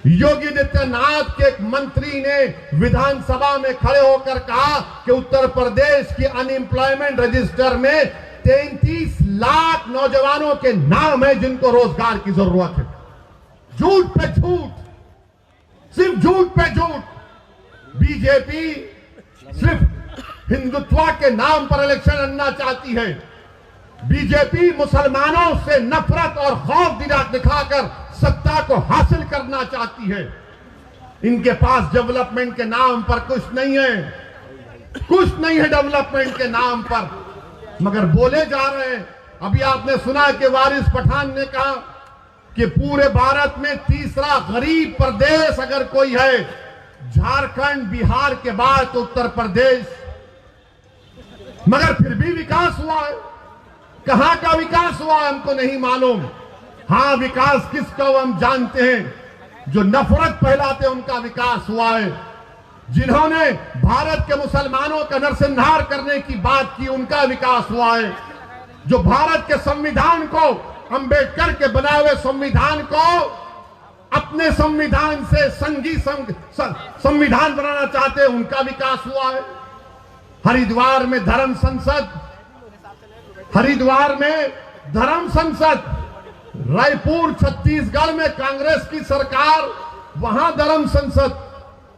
योगी आदित्यनाथ के एक मंत्री ने विधानसभा में खड़े होकर कहा कि उत्तर प्रदेश की अनएम्प्लॉयमेंट रजिस्टर में 33 लाख नौजवानों के नाम है जिनको रोजगार की जरूरत है। झूठ पे झूठ, सिर्फ झूठ पे झूठ। बीजेपी सिर्फ हिंदुत्व के नाम पर इलेक्शन लड़ना चाहती है। बीजेपी मुसलमानों से नफरत और खौफ दिखाकर सत्ता को हासिल करना चाहती है। इनके पास डेवलपमेंट के नाम पर कुछ नहीं है, कुछ नहीं है डेवलपमेंट के नाम पर, मगर बोले जा रहे हैं। अभी आपने सुना कि वारिस पठान ने कहा कि पूरे भारत में तीसरा गरीब प्रदेश अगर कोई है, झारखंड बिहार के बाद तो उत्तर प्रदेश। मगर फिर भी विकास हुआ है। कहां का विकास हुआ हमको नहीं मालूम। हां, विकास किसका हुआ हम जानते हैं, जो नफरत फैलाते उनका विकास हुआ है। जिन्होंने भारत के मुसलमानों का नरसंहार करने की बात की, उनका विकास हुआ है। जो भारत के संविधान को, अंबेडकर के बनाए हुए संविधान को अपने संविधान से संघी संविधान बनाना चाहते हैं, उनका विकास हुआ है। हरिद्वार में धर्म संसद, हरिद्वार में धर्म संसद, रायपुर छत्तीसगढ़ में कांग्रेस की सरकार, वहां धर्म संसद।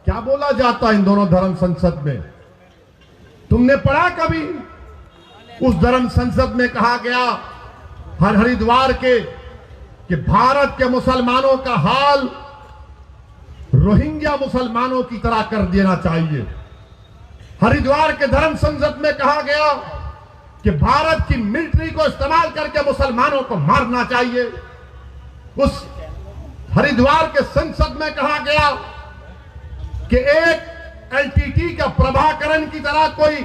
क्या बोला जाता है इन दोनों धर्म संसद में? तुमने पढ़ा कभी? उस धर्म संसद में कहा गया हरिद्वार के कि भारत के मुसलमानों का हाल रोहिंग्या मुसलमानों की तरह कर देना चाहिए। हरिद्वार के धर्म संसद में कहा गया कि भारत की मिलिट्री को इस्तेमाल करके मुसलमानों को मारना चाहिए। उस हरिद्वार के संसद में कहा गया कि एक एलटीटी का प्रभाकरण की तरह कोई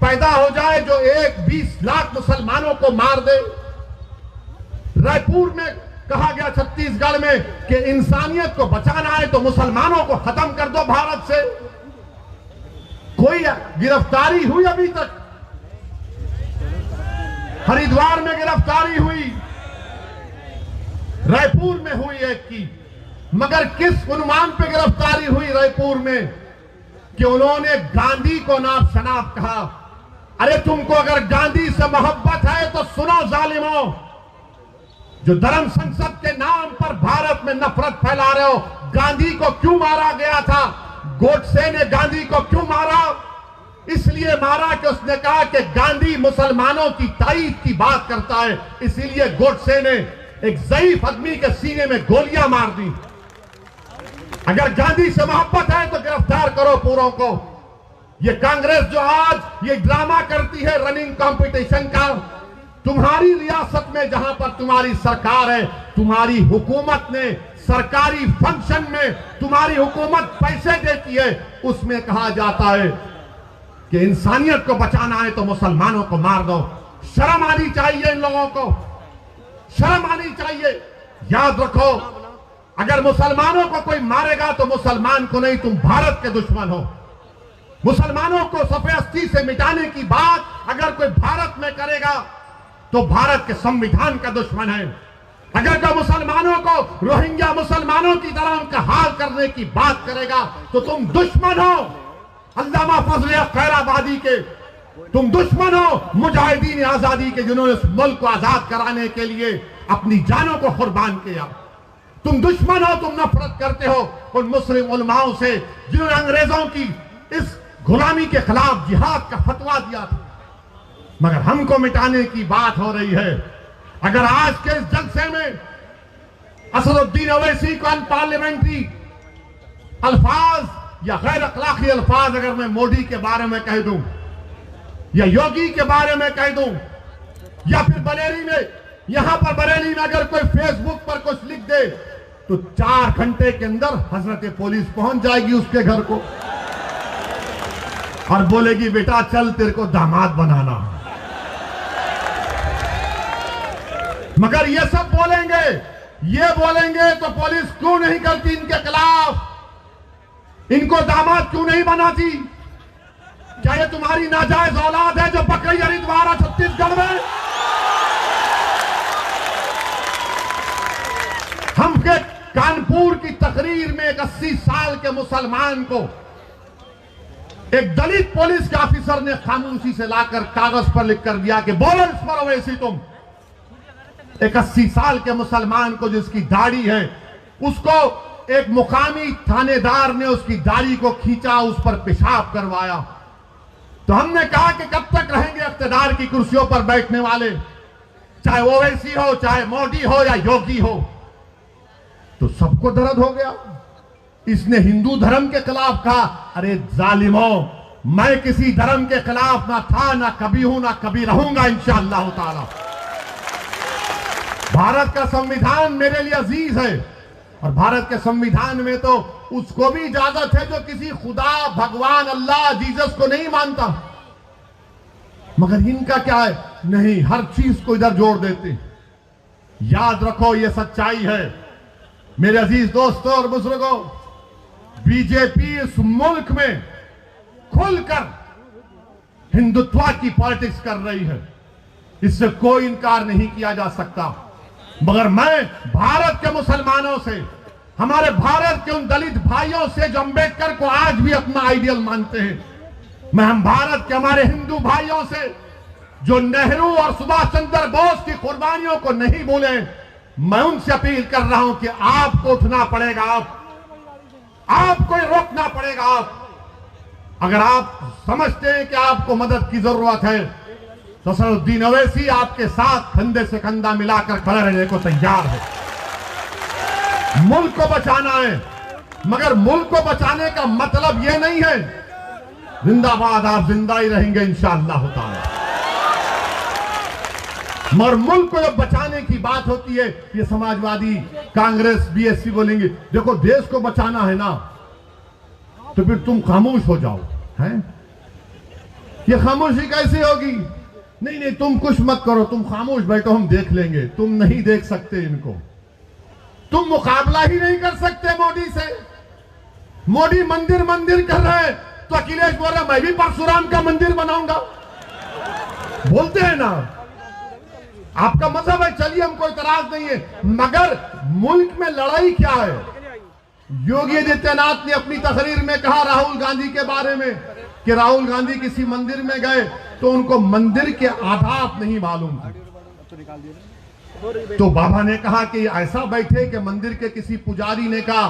पैदा हो जाए जो 20 लाख मुसलमानों को मार दे। रायपुर में कहा गया छत्तीसगढ़ में कि इंसानियत को बचाना है तो मुसलमानों को खत्म कर दो भारत से। कोई गिरफ्तारी हुई अभी तक? हरिद्वार में गिरफ्तारी हुई, रायपुर में हुई एक की, मगर किस उन्मान पे गिरफ्तारी हुई रायपुर में कि उन्होंने गांधी को नाप शनाप कहा। अरे तुमको अगर गांधी से मोहब्बत है तो सुनो जालिमों, जो धर्म संसद के नाम पर भारत में नफरत फैला रहे हो, गांधी को क्यों मारा गया था? गोडसे ने गांधी को क्यों मारा? इसलिए मारा कि उसने कहा कि गांधी मुसलमानों की तारीफ की बात करता है, इसीलिए गोडसे ने एक ज़ईफ आदमी के सीने में गोलियां मार दी। अगर गांधी से मोहब्बत है तो गिरफ्तार करो पूरों को। ये कांग्रेस जो आज ये ड्रामा करती है रनिंग कंपटीशन का, तुम्हारी रियासत में जहां पर तुम्हारी सरकार है, तुम्हारी हुकूमत ने सरकारी फंक्शन में तुम्हारी हुकूमत पैसे देती है, उसमें कहा जाता है कि इंसानियत को बचाना है तो मुसलमानों को मार दो। शर्म आनी चाहिए इन लोगों को, शर्म आनी चाहिए। याद रखो, अगर मुसलमानों को कोई मारेगा तो मुसलमान को नहीं, तुम भारत के दुश्मन हो। मुसलमानों को सफेद से मिटाने की बात अगर कोई भारत में करेगा तो भारत के संविधान का दुश्मन है। अगर कोई मुसलमानों को रोहिंग्या मुसलमानों की तरह उनका हाल करने की बात करेगा तो तुम दुश्मन हो अल्लामा फजल खैराबादी के, तुम दुश्मन हो मुजाहिदीन आजादी के, जिन्होंने इस मुल्क को आजाद कराने के लिए अपनी जानों को कुर्बान किया। तुम दुश्मन हो, तुम नफरत करते हो उन मुस्लिम उलमाओं से जिन्होंने अंग्रेजों की इस गुलामी के खिलाफ जिहाद का फतवा दिया था। मगर हमको मिटाने की बात हो रही है। अगर आज के इस जलसे में असदुद्दीन ओवैसी को अनपार्लियामेंट्री अल्फाज या गैर अखलाकी अल्फाज अगर मैं मोदी के बारे में कह दूं या योगी के बारे में कह दूं या फिर बरेली में, यहां पर बरेली में अगर कोई फेसबुक पर कुछ लिख दे तो 4 घंटे के अंदर हजरत पुलिस पहुंच जाएगी उसके घर को और बोलेगी बेटा चल तेरे को दामाद बनाना। मगर ये सब बोलेंगे, ये बोलेंगे तो पुलिस क्यों नहीं करती इनके खिलाफ? इनको दामाद क्यों नहीं बनाती? क्या ये तुम्हारी नाजायज औलाद है जो बकरी हरिद्वार छत्तीसगढ़ में? हम के कानपुर की तकरीर में एक 80 साल के मुसलमान को एक दलित पुलिस के ऑफिसर ने खामोशी से लाकर कागज पर लिख कर दिया कि बोलो इस पर ओवैसी तुम। एक 80 साल के मुसलमान को जिसकी दाढ़ी है, उसको एक मुकामी थानेदार ने उसकी दाढ़ी को खींचा, उस पर पेशाब करवाया। तो हमने कहा कि कब तक रहेंगे इख्तिदार की कुर्सियों पर बैठने वाले, चाहे ओवैसी हो, चाहे मोदी हो या योगी हो। तो सबको दर्द हो गया। इसने हिंदू धर्म के खिलाफ कहा, अरे जालिमों, मैं किसी धर्म के खिलाफ ना था, ना कभी हूं, ना कभी रहूंगा इंशाअल्लाह ताला। भारत का संविधान मेरे लिए अजीज है और भारत के संविधान में तो उसको भी इजाजत है जो किसी खुदा, भगवान, अल्लाह, जीसस को नहीं मानता। मगर इनका क्या है? नहीं, हर चीज को इधर जोड़ देते। याद रखो, ये सच्चाई है मेरे अजीज दोस्तों और बुजुर्गों। बीजेपी इस मुल्क में खुलकर हिंदुत्व की पॉलिटिक्स कर रही है, इससे कोई इनकार नहीं किया जा सकता। मगर मैं भारत के मुसलमानों से, हमारे भारत के उन दलित भाइयों से जो अंबेडकर को आज भी अपना आइडियल मानते हैं, हम भारत के हमारे हिंदू भाइयों से जो नेहरू और सुभाष चंद्र बोस की कुर्बानियों को नहीं भूले, मैं उनसे अपील कर रहा हूं कि आपको उठना पड़ेगा, आपको रोकना पड़ेगा। अगर आप समझते हैं कि आपको मदद की जरूरत है तो असदुद्दीन ओवैसी आपके साथ कंधे से कंधा मिलाकर खड़े रहने को तैयार है। मुल्क को बचाना है, मगर मुल्क को बचाने का मतलब यह नहीं है जिंदाबाद आप जिंदा ही रहेंगे इंशाअल्लाह ताला। मगर मुल्क को जब बचाने की बात होती है, ये समाजवादी, कांग्रेस, बीएसपी बोलेंगे देखो देश को बचाना है ना, तो फिर तुम खामोश हो जाओ। हैं? ये खामोशी कैसे होगी? नहीं नहीं, तुम कुछ मत करो, तुम खामोश बैठो, हम देख लेंगे। तुम नहीं देख सकते इनको, तुम मुकाबला ही नहीं कर सकते मोदी से। मोदी मंदिर मंदिर कर रहे हैं, तो अखिलेश बोल रहा मैं भी परशुराम का मंदिर बनाऊंगा। बोलते हैं ना, आपका मजहब है, चलिए हमको इतराज नहीं है, मगर मुल्क में लड़ाई क्या है? योगी आदित्यनाथ ने अपनी तकरीर में कहा राहुल गांधी के बारे में कि राहुल गांधी किसी मंदिर में गए तो उनको मंदिर के आदाब नहीं मालूम थे। तो बाबा ने कहा कि ऐसा बैठे कि मंदिर के किसी पुजारी ने कहा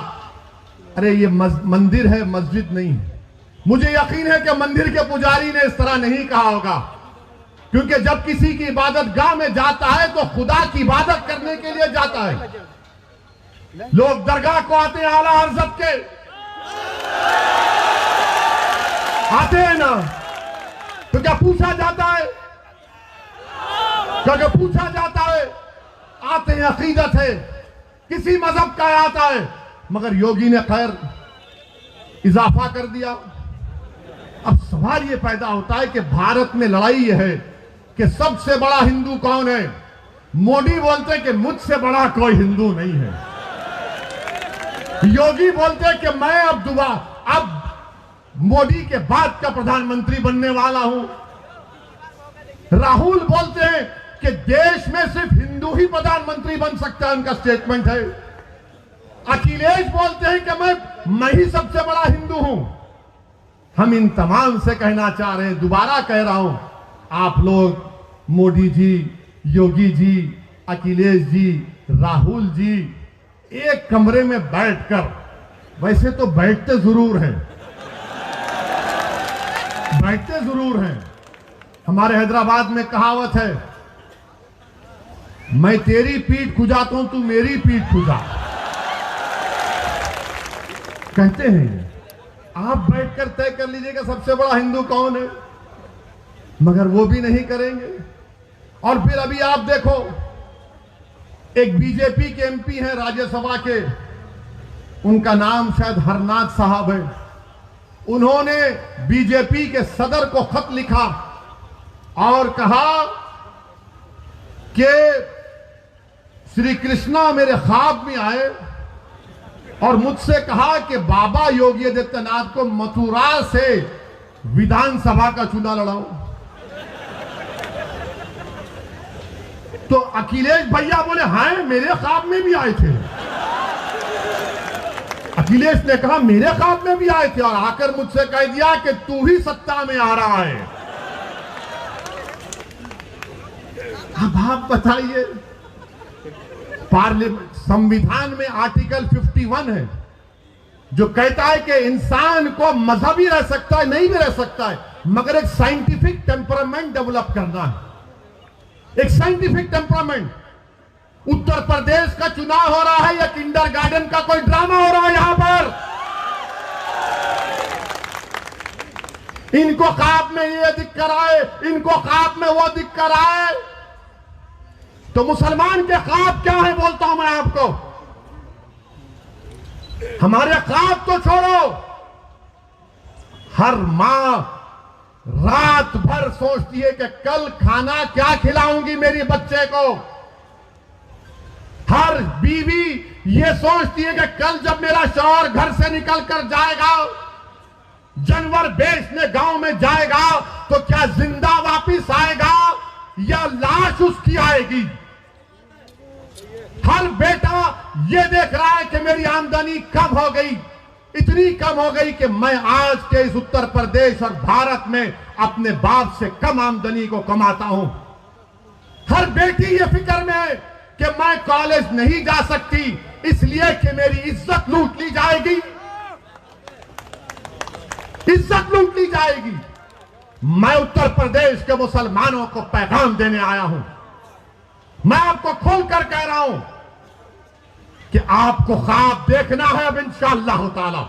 अरे ये मंदिर है, मस्जिद नहीं है। मुझे यकीन है कि मंदिर के पुजारी ने इस तरह नहीं कहा होगा, क्योंकि जब किसी की इबादत गाह में जाता है तो खुदा की इबादत करने के लिए जाता है। लोग दरगाह को आते हैं आला हज़रत के, आते हैं ना, तो क्या पूछा जाता है? क्या पूछा जाता है? आते हैं, अकीदत है, किसी मजहब का आता है। मगर योगी ने खैर इजाफा कर दिया। अब सवाल यह पैदा होता है कि भारत में लड़ाई यह है कि सबसे बड़ा हिंदू कौन है? मोदी बोलते हैं कि मुझसे बड़ा कोई हिंदू नहीं है। योगी बोलते हैं कि मैं अब मोदी के बाद का प्रधानमंत्री बनने वाला हूं। राहुल बोलते हैं कि देश में सिर्फ हिंदू ही प्रधानमंत्री बन सकता है, उनका स्टेटमेंट है। अखिलेश बोलते हैं कि मैं ही सबसे बड़ा हिंदू हूं। हम इन तमाम से कहना चाह रहे हैं, दोबारा कह रहा हूं, आप लोग मोदी जी, योगी जी, अखिलेश जी, राहुल जी एक कमरे में बैठकर, वैसे तो बैठते जरूर हैं, बैठते जरूर हैं। हमारे हैदराबाद में कहावत है, मैं तेरी पीठ खुजाता हूं, तू मेरी पीठ खुजा। कहते हैं आप बैठकर तय कर लीजिएगा सबसे बड़ा हिंदू कौन है, मगर वो भी नहीं करेंगे। और फिर अभी आप देखो, एक बीजेपी के एमपी हैं राज्यसभा के, उनका नाम शायद हरनाथ साहब है। उन्होंने बीजेपी के सदर को खत लिखा और कहा कि श्री कृष्णा मेरे ख्वाब में आए और मुझसे कहा कि बाबा योगी आदित्यनाथ को मथुरा से विधानसभा का चुनाव लड़ाऊं। तो अखिलेश भैया बोले हाँ मेरे ख्वाब में भी आए थे। अखिलेश ने कहा मेरे ख्वाब में भी आए थे और आकर मुझसे कह दिया कि तू ही सत्ता में आ रहा है। अब आप बताइए, पार्लियामेंट संविधान में आर्टिकल 51 है जो कहता है कि इंसान को मजहबी रह सकता है, नहीं भी रह सकता है, मगर एक साइंटिफिक टेम्परामेंट डेवलप करना है, एक साइंटिफिक टेम्परामेंट। उत्तर प्रदेश का चुनाव हो रहा है या किंडरगार्टन का कोई ड्रामा हो रहा है यहां पर? इनको ख्वाब में ये दिख कर आए, इनको ख्वाब में वो दिख कर आए। तो मुसलमान के ख्वाब क्या है बोलता हूं मैं आपको। हमारे ख्वाब तो छोड़ो, हर मां रात भर सोचती है कि कल खाना क्या खिलाऊंगी मेरी बच्चे को। हर बीवी ये सोचती है कि कल जब मेरा शौहर घर से निकल कर जाएगा, जानवर बेचने गांव में जाएगा, तो क्या जिंदा वापिस आएगा या लाश उसकी आएगी। हर बेटा ये देख रहा है कि मेरी आमदनी कम हो गई, इतनी कम हो गई कि मैं आज के इस उत्तर प्रदेश और भारत में अपने बाप से कम आमदनी को कमाता हूं। हर बेटी ये फिक्र में है कि मैं कॉलेज नहीं जा सकती इसलिए कि मेरी इज्जत लूट ली जाएगी, इज्जत लूट ली जाएगी। मैं उत्तर प्रदेश के मुसलमानों को पैगाम देने आया हूं। मैं आपको खोलकर कह रहा हूं कि आपको ख्वाब देखना है अब इंशाअल्लाह ताला,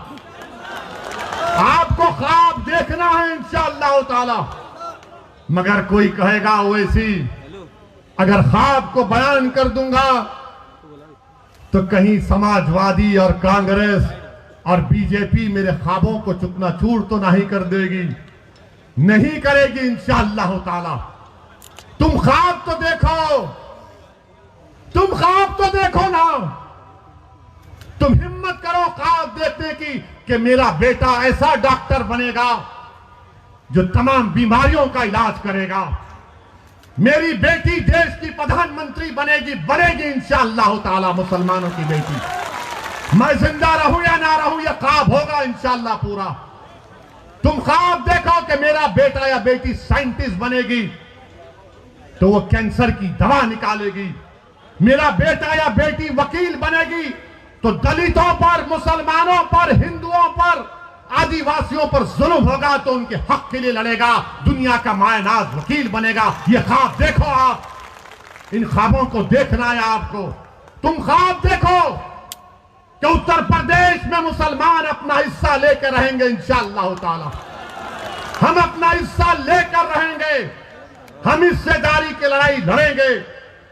आपको ख्वाब देखना है इंशाअल्लाह ताला। मगर कोई कहेगा वैसी अगर ख्वाब को बयान कर दूंगा तो कहीं समाजवादी और कांग्रेस और बीजेपी मेरे ख्वाबों को चूकनाचूर तो नहीं कर देगी, नहीं करेगी इंशाअल्लाह ताला। तुम ख्वाब तो देखो, तुम ख्वाब तो देखो ना। तुम हिम्मत करो ख्वाब देखने की कि मेरा बेटा ऐसा डॉक्टर बनेगा जो तमाम बीमारियों का इलाज करेगा, मेरी बेटी देश की प्रधानमंत्री बनेगी इंशाअल्लाह ताला, मुसलमानों की बेटी। मैं जिंदा रहूं या ना रहूं, यह ख्वाब होगा इंशाअल्लाह पूरा। तुम ख्वाब देखो कि मेरा बेटा या बेटी साइंटिस्ट बनेगी तो वो कैंसर की दवा निकालेगी, मेरा बेटा या बेटी वकील बनेगी तो दलितों पर, मुसलमानों पर, हिंदुओं पर, आदिवासियों पर जुल्म होगा तो उनके हक के लिए लड़ेगा, दुनिया का मायनाज वकील बनेगा। ये ख्वाब देखो आप, इन ख्वाबों को देखना है आपको। तुम ख्वाब देखो कि उत्तर प्रदेश में मुसलमान अपना हिस्सा लेकर रहेंगे इंशाअल्लाह ताला, हम अपना हिस्सा लेकर रहेंगे, हम हिस्सेदारी की लड़ाई लड़ेंगे।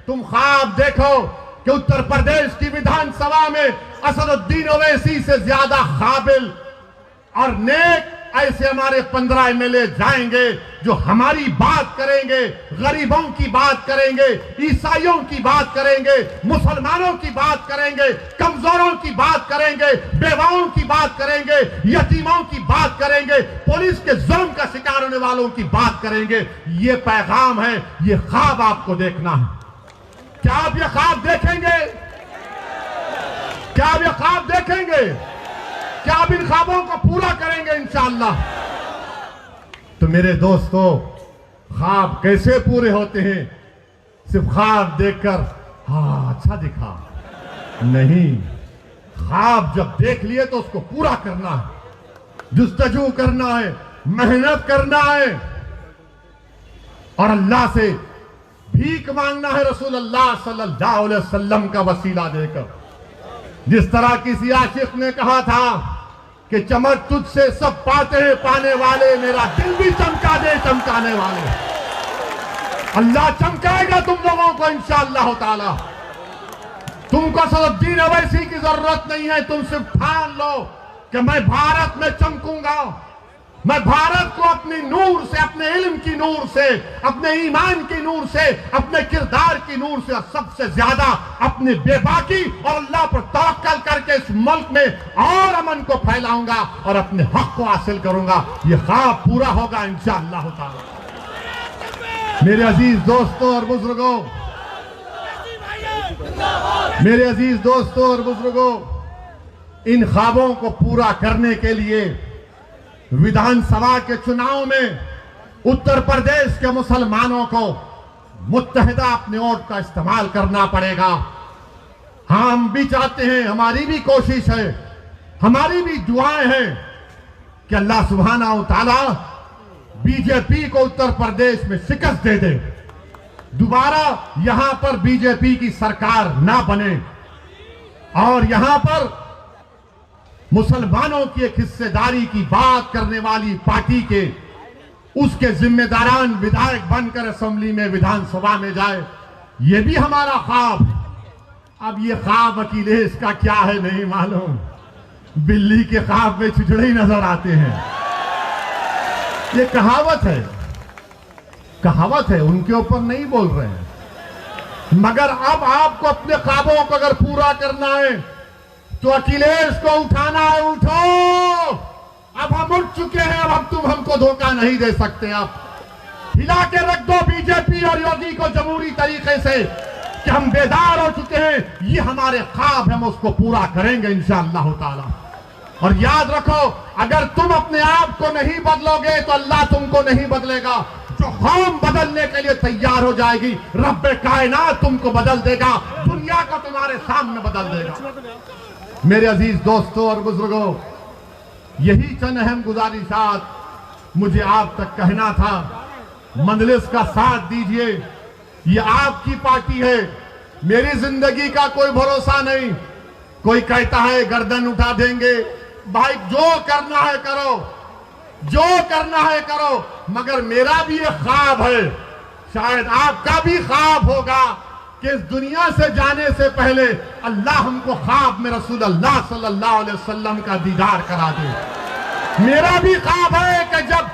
तुम ख्वाब देखो कि उत्तर प्रदेश की विधानसभा में असदुद्दीन ओवैसी से ज्यादा काबिल और नेक ऐसे हमारे 15 एमएलए जाएंगे जो हमारी बात करेंगे, गरीबों की बात करेंगे, ईसाइयों की बात करेंगे, मुसलमानों की बात करेंगे, कमजोरों की बात करेंगे, बेवाओं की बात करेंगे, यतीमों की बात करेंगे, पुलिस के जुल्म का शिकार होने वालों की बात करेंगे। ये पैगाम है, ये ख्वाब आपको देखना है। क्या आप ये ख्वाब देखेंगे? क्या आप ये ख्वाब देखेंगे? क्या आप इन ख्वाबों को पूरा करेंगे इंशाअल्लाह? तो मेरे दोस्तों, ख्वाब कैसे पूरे होते हैं? सिर्फ ख्वाब देखकर हाँ अच्छा दिखा नहीं, ख्वाब जब देख लिए तो उसको पूरा करना है, जुस्तजू करना है, मेहनत करना है और अल्लाह से भीख मांगना है रसूलुल्लाह सल्लल्लाहु अलैहि वसल्लम का वसीला देकर। जिस तरह किसी आशिक ने कहा था कि चमक तुझसे सब पाते हैं पाने वाले, मेरा दिल भी चमका दे चमकाने वाले। अल्लाह चमकाएगा तुम लोगों को इंशाअल्लाह ताला। तुमको असदुद्दीन ओवैसी की जरूरत नहीं है, तुम सिर्फ ठान लो कि मैं भारत में चमकूंगा, मैं भारत को अपनी नूर से, अपने इल्म की नूर से, अपने ईमान की नूर से, अपने किरदार की नूर से और सबसे ज्यादा अपने बेबाकी और अल्लाह पर तवक्कल करके इस मुल्क में और अमन को फैलाऊंगा और अपने हक को हासिल करूंगा। ये ख्वाब पूरा होगा इंशाअल्लाह ताला। मेरे अजीज दोस्तों और बुजुर्गों, मेरे अजीज दोस्तों और बुजुर्गों, इन ख्वाबों को पूरा करने के लिए विधानसभा के चुनाव में उत्तर प्रदेश के मुसलमानों को मुत्तहिदा अपने वोट का इस्तेमाल करना पड़ेगा। हम भी चाहते हैं, हमारी भी कोशिश है, हमारी भी दुआएं हैं कि अल्लाह सुब्हाना व तआला बीजेपी को उत्तर प्रदेश में शिकस्त दे दे, दोबारा यहां पर बीजेपी की सरकार ना बने और यहां पर मुसलमानों की एक हिस्सेदारी की बात करने वाली पार्टी के उसके जिम्मेदारान विधायक बनकर असेंबली में, विधानसभा में जाए। यह भी हमारा ख्वाब। अब ये ख्वाब अखिलेश का क्या है नहीं मालूम, बिल्ली के ख्वाब में चिचड़े ही नजर आते हैं। ये कहावत है, कहावत है, उनके ऊपर नहीं बोल रहे हैं। मगर अब आपको अपने ख्वाबों को अगर पूरा करना है तो अखिलेश को उठाना है। उठो, अब हम उठ चुके हैं, अब तुम हमको धोखा नहीं दे सकते। अब हिला के रख दो बीजेपी और योगी को जमहूरी तरीके से कि हम बेदार हो चुके हैं। ये हमारे ख्वाब, हम उसको पूरा करेंगे इंशाअल्लाह ताला। और याद रखो, अगर तुम अपने आप को नहीं बदलोगे तो अल्लाह तुमको नहीं बदलेगा। जो कौम बदलने के लिए तैयार हो जाएगी, रब्बे कायनात तुमको बदल देगा, दुनिया को तुम्हारे सामने बदल देगा। मेरे अजीज दोस्तों और बुजुर्गों, यही चंद अहम गुजारिशात मुझे आप तक कहना था। मजलिस का साथ दीजिए, ये आपकी पार्टी है, मेरी जिंदगी का कोई भरोसा नहीं। कोई कहता है गर्दन उठा देंगे, भाई जो करना है करो, जो करना है करो, मगर मेरा भी एक ख्वाब है, शायद आपका भी ख्वाब होगा कि इस दुनिया से जाने से पहले अल्लाह हमको ख्वाब में रसूल अल्लाह सल्लल्लाहु अलैहि वसल्लम का दीदार करा दे। मेरा भी ख्वाब है कि जब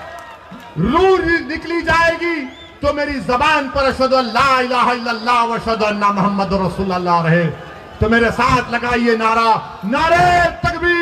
रूह निकली जाएगी तो मेरी जबान पर अशहदु अल्ला इलाहा इल्लल्लाह व अशहदु अन्ना मुहम्मदुर रसूलुल्लाह रहे, तो मेरे साथ लगाइए नारा, नारे तकबीर।